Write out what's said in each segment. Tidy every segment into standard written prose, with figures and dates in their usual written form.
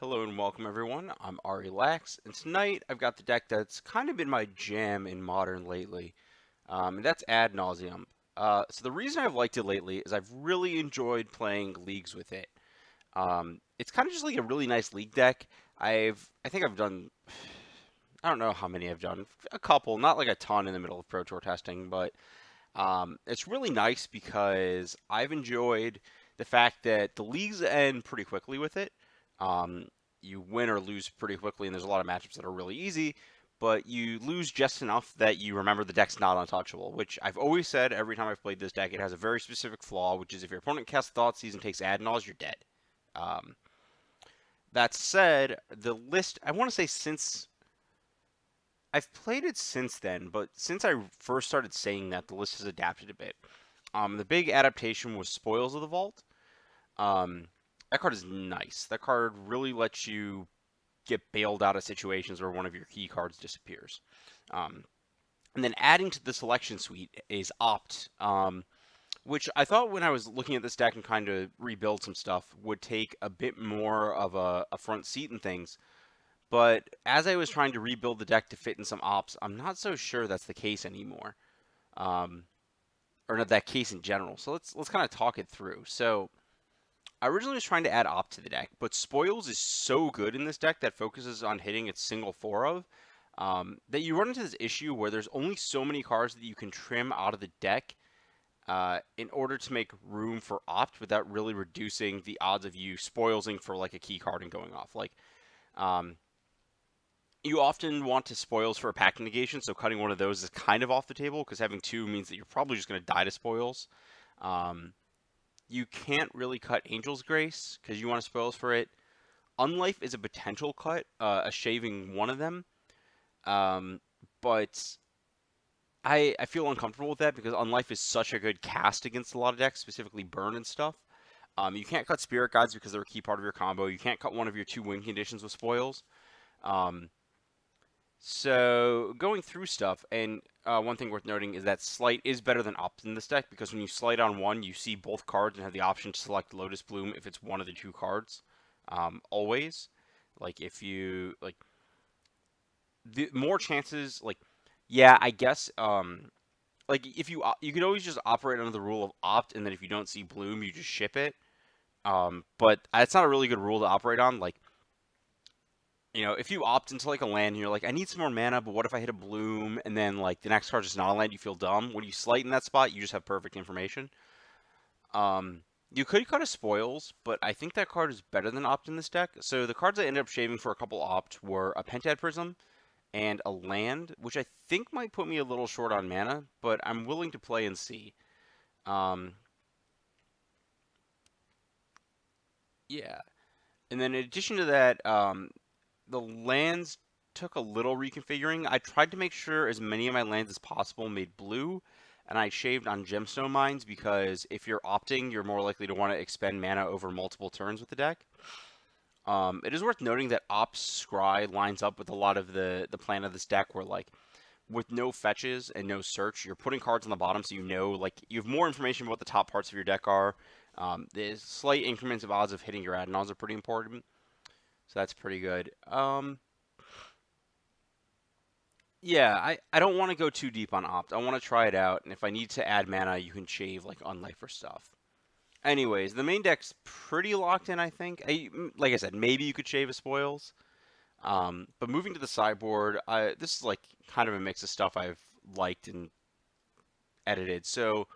Hello and welcome everyone. I'm Ari Lax, and tonight I've got the deck that's kind of been my jam in Modern lately, and that's Ad Nauseam. So the reason I've liked it lately is I've really enjoyed playing leagues with it. It's kind of just like a really nice league deck. I think I've done, I don't know how many I've done, a couple, not like a ton in the middle of Pro Tour testing, but it's really nice because I've enjoyed the fact that the leagues end pretty quickly with it. Um, you win or lose pretty quickly, and there's a lot of matchups that are really easy, but you lose just enough that you remember the deck's not untouchable, which I've always said every time I've played this deck. It has a very specific flaw, which is if your opponent casts Thoughtseize and takes Ad Nauseam, you're dead. Um, that said, the list, I want to say since I've played it since then, but since I first started saying that, the list has adapted a bit. The big adaptation was Spoils of the Vault. Um, that card is nice. That card really lets you get bailed out of situations where one of your key cards disappears. Um, and then adding to the selection suite is Opt, which I thought when I was looking at this deck and kind of rebuild some stuff would take a bit more of a front seat and things. But as I was trying to rebuild the deck to fit in some ops, I'm not so sure that's the case anymore. Um, or not that case in general. So let's kind of talk it through. So I originally was trying to add Opt to the deck, but Spoils is so good in this deck that focuses on hitting its single four of, that you run into this issue where there's only so many cards that you can trim out of the deck in order to make room for Opt without really reducing the odds of you spoilsing for like a key card and going off. Like, um, you often want to spoils for a pack negation, so cutting one of those is kind of off the table because having two means that you're probably just going to die to spoils. Um, you can't really cut Angel's Grace because you want to spoils for it. Unlife is a potential cut, a shaving one of them, but I feel uncomfortable with that because Unlife is such a good cast against a lot of decks, specifically Burn and stuff. You can't cut Spirit Guides because they're a key part of your combo. You can't cut one of your two win conditions with spoils. Um, So going through stuff, and one thing worth noting is that Slight is better than Opt in this deck because when you Slight on one, you see both cards and have the option to select Lotus Bloom if it's one of the two cards. Always, like if you like, the more chances, like yeah, I guess like if you could always just operate under the rule of Opt, and then if you don't see Bloom, you just ship it. But that's not a really good rule to operate on. Like if you opt into like a land and you're like, I need some more mana, but what if I hit a bloom and then like the next card's just not a land, you feel dumb. When you slight in that spot, you just have perfect information. You could cut a spoils, but I think that card is better than opt in this deck. So the cards I ended up shaving for a couple opt were a Pentad Prism and a land, which I think might put me a little short on mana, but I'm willing to play and see. Um, yeah. And then in addition to that, the lands took a little reconfiguring. I tried to make sure as many of my lands as possible made blue, and I shaved on gemstone mines because if you're opting, you're more likely to want to expend mana over multiple turns with the deck. It is worth noting that Ops Scry lines up with a lot of the plan of this deck where like with no fetches and no search, you're putting cards on the bottom so like you have more information about what the top parts of your deck are. The slight increments of odds of hitting your add-ons are pretty important. So that's pretty good. Yeah, I don't want to go too deep on Opt. I want to try it out, and if I need to add mana, you can shave like Unlife or stuff. Anyways, the main deck's pretty locked in, I think. Like I said, maybe you could shave a spoils. But moving to the sideboard, this is like kind of a mix of stuff I've liked and edited. So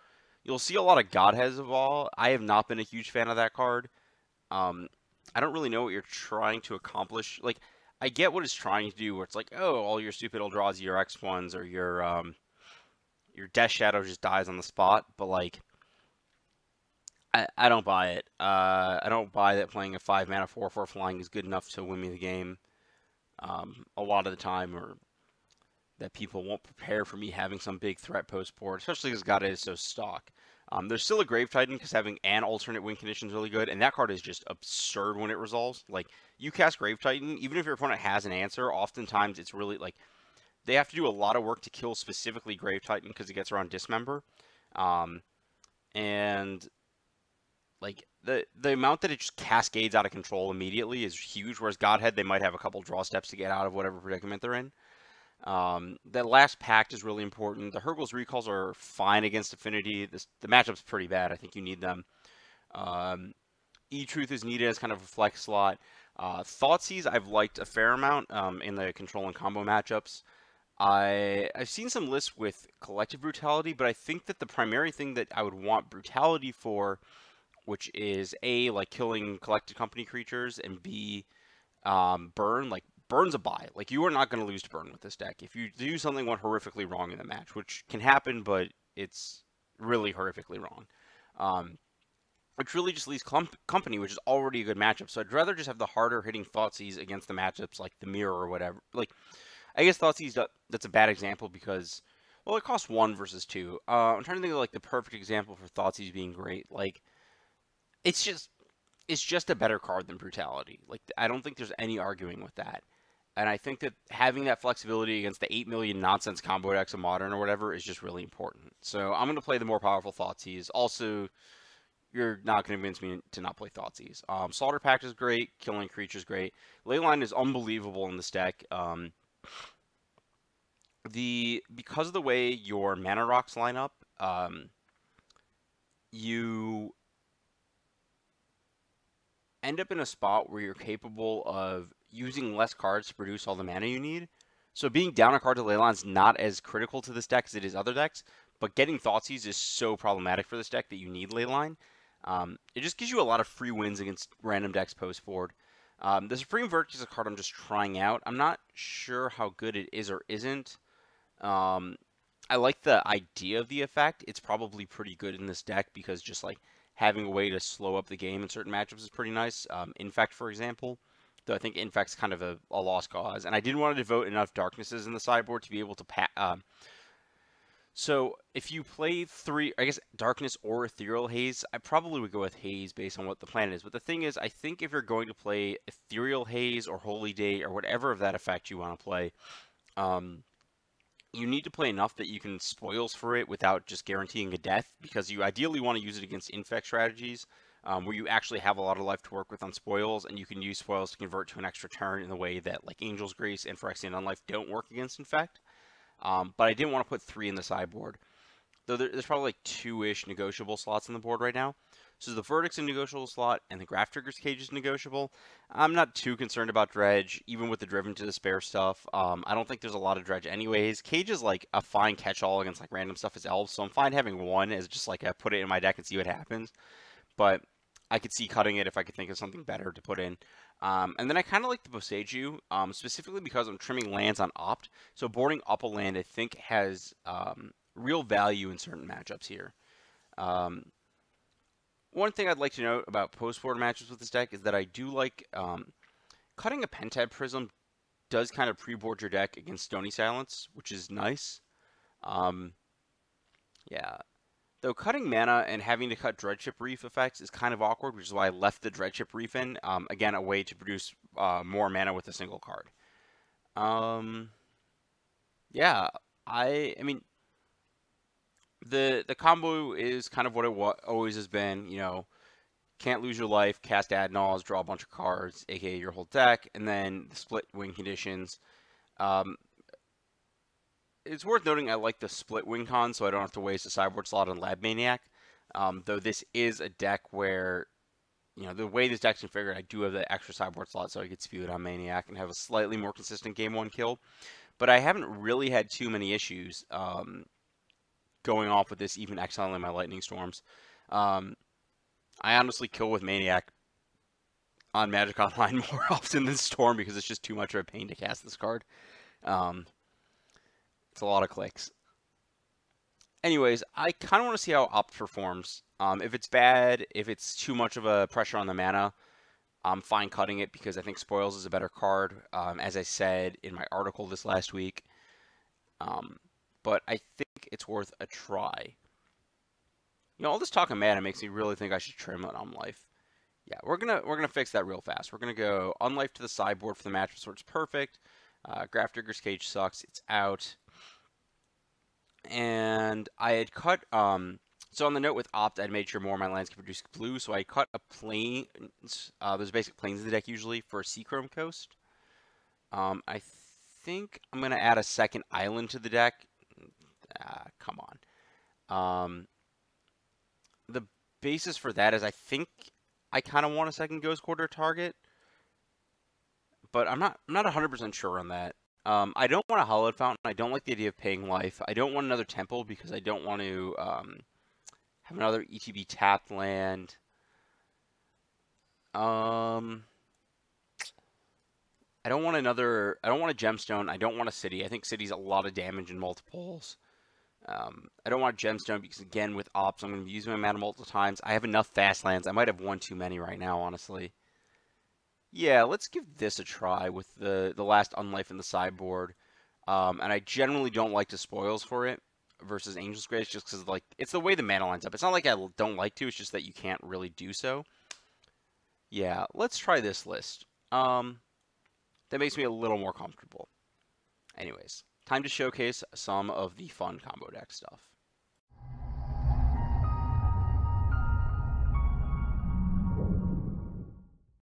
you'll see a lot of Godheads of all. I have not been a huge fan of that card. Um, I don't really know what you're trying to accomplish. Like, I get what it's trying to do, where it's like, oh, all your stupid old draws, your X1s, or your Death Shadow just dies on the spot. But like, I don't buy it. I don't buy that playing a 5-mana 4/4 flying is good enough to win me the game. A lot of the time, or that people won't prepare for me having some big threat post board, especially because God is so stock. There's still a Grave Titan because having an alternate win condition is really good, and that card is just absurd when it resolves. Like, you cast Grave Titan, even if your opponent has an answer, oftentimes it's really, like, they have to do a lot of work to kill specifically Grave Titan because it gets around Dismember. And, like, the amount that it just cascades out of control immediately is huge. Whereas Godhead, they might have a couple draw steps to get out of whatever predicament they're in. That last pact is really important. The Hurgle's recalls are fine against Affinity. The matchup's pretty bad. I think you need them. E-Truth is needed as kind of a flex slot. Thoughtseize I've liked a fair amount in the control and combo matchups. I've seen some lists with Collective Brutality, but I think that the primary thing that I would want Brutality for, which is A, like killing collected company creatures, and B, Burn, like Burn's a buy. Like, you are not going to lose to Burn with this deck. If you do something went horrifically wrong in the match, which can happen, but it's really horrifically wrong. Which really just leaves Company, which is already a good matchup. So I'd rather just have the harder hitting Thoughtseize against the matchups like the Mirror or whatever. Like, I guess Thoughtseized, that's a bad example because, well, it costs 1 versus 2. I'm trying to think of, like, the perfect example for Thoughtseize being great. Like, it's just a better card than Brutality. Like, I don't think there's any arguing with that. And I think that having that flexibility against the 8 million nonsense combo decks of Modern or whatever is just really important. So I'm going to play the more powerful Thoughtseize. Also, you're not going to convince me to not play Thoughtseize. Slaughter Pact is great. Killing Creatures is great. Leyline is unbelievable in this deck. Because of the way your mana rocks line up, you end up in a spot where you're capable of using less cards to produce all the mana you need. So being down a card to Leyline is not as critical to this deck as it is other decks, but getting Thoughtseize is so problematic for this deck that you need Leyline. It just gives you a lot of free wins against random decks post-board. The Supreme Verdict is a card I'm just trying out. I'm not sure how good it is or isn't. I like the idea of the effect. It's probably pretty good in this deck because just like having a way to slow up the game in certain matchups is pretty nice. Infect, for example, though I think Infect's kind of a lost cause. And I didn't want to devote enough Darknesses in the sideboard to be able to so if you play 3, I guess Darkness or Ethereal Haze, I probably would go with Haze based on what the plan is. But the thing is, I think if you're going to play Ethereal Haze or Holy Day or whatever of that effect you want to play, you need to play enough that you can spoils for it without just guaranteeing a death, because you ideally want to use it against infect strategies where you actually have a lot of life to work with on spoils, and you can use spoils to convert to an extra turn in the way that like Angel's Grace and Phyrexian Unlife don't work against infect. But I didn't want to put 3 in the sideboard, though there's probably like 2-ish negotiable slots on the board right now. So the Verdict's a negotiable slot, and the Grafdigger's Cage is negotiable. I'm not too concerned about Dredge, even with the Driven to Despair stuff. I don't think there's a lot of Dredge anyways. Cage is like a fine catch-all against like random stuff as Elves, so I'm fine having 1 as just like a put it in my deck and see what happens. But I could see cutting it if I could think of something better to put in. And then I kind of like the Boseiju, specifically because I'm trimming lands on Opt. So boarding up a land, I think, has real value in certain matchups here. One thing I'd like to note about post-board matchups with this deck is that I do like cutting a Pentad Prism does kind of pre-board your deck against Stony Silence, which is nice. Yeah. Though cutting mana and having to cut Dreadship Reef effects is kind of awkward, which is why I left the Dreadship Reef in. Again, a way to produce more mana with a single card. Yeah, I mean, the combo is kind of what it always has been. You know, can't lose your life, cast Ad Nauseam, draw a bunch of cards, aka your whole deck, and then the split wing conditions. It's worth noting I like the split wing con, so I don't have to waste a sideboard slot on Lab Maniac. Though this is a deck where, you know, the way this deck's configured, I do have the extra sideboard slot, so I could spew it on Maniac and have a slightly more consistent game 1 kill. But I haven't really had too many issues going off with this, even exiling my Lightning Storms. I honestly kill with Maniac on Magic Online more often than Storm because it's just too much of a pain to cast this card. It's a lot of clicks. Anyways, I kind of want to see how Opt performs. If it's bad, if it's too much of a pressure on the mana, I'm fine cutting it because I think Spoils is a better card, as I said in my article this last week. But I think it's worth a try. You know, all this talk of mana makes me really think I should trim an Unlife. Yeah, we're gonna fix that real fast. We're gonna go Unlife to the sideboard for the matchup, so it's perfect. Grafdigger's Cage sucks. It's out. And I had cut So on the note with Opt, I made sure more of my lands can produce blue, so I cut a plains. There's basic plains in the deck usually for a Seachrome Coast. I think I'm going to add a second island to the deck. Come on. The basis for that is I think I kind of want a second Ghost Quarter target, but I'm not 100% sure on that. I don't want a Hallowed Fountain. I don't like the idea of paying life. I don't want another Temple because I don't want to have another ETB tapped land. I don't want another. I don't want a Gemstone. I don't want a City. I think City's a lot of damage in multiples. I don't want a Gemstone because, again, with Ops, I'm going to be using my mana multiple times. I have enough fast lands. I might have one too many right now, honestly. Yeah, let's give this a try with the last Unlife in the sideboard. And I generally don't like to spoils for it versus Angel's Grace just because, like, it's the way the mana lines up. It's not like I don't like to. It's just that you can't really do so. Yeah, let's try this list. That makes me a little more comfortable. Anyways, time to showcase some of the fun combo deck stuff.